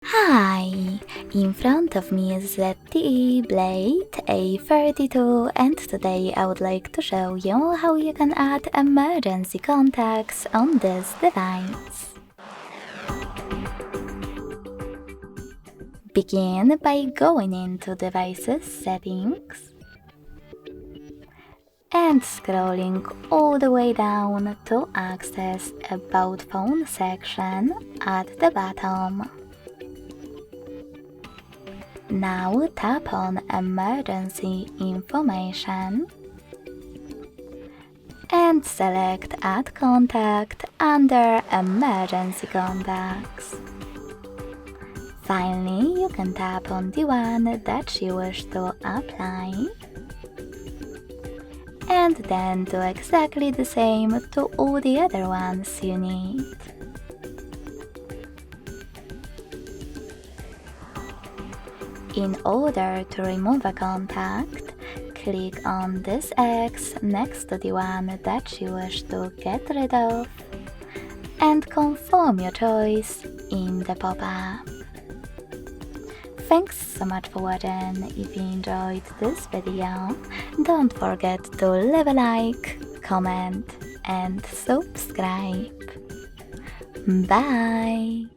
Hi! In front of me is ZTE Blade A32 and today I would like to show you how you can add emergency contacts on this device. Begin by going into Devices Settings and scrolling all the way down to access About Phone section at the bottom. Now tap on Emergency Information and select Add Contact under Emergency Contacts. Finally, you can tap on the one that you wish to apply and then do exactly the same to all the other ones you need. In order to remove a contact, click on this X next to the one that you wish to get rid of and confirm your choice in the pop-up. Thanks so much for watching. If you enjoyed this video, don't forget to leave a like, comment and subscribe. Bye!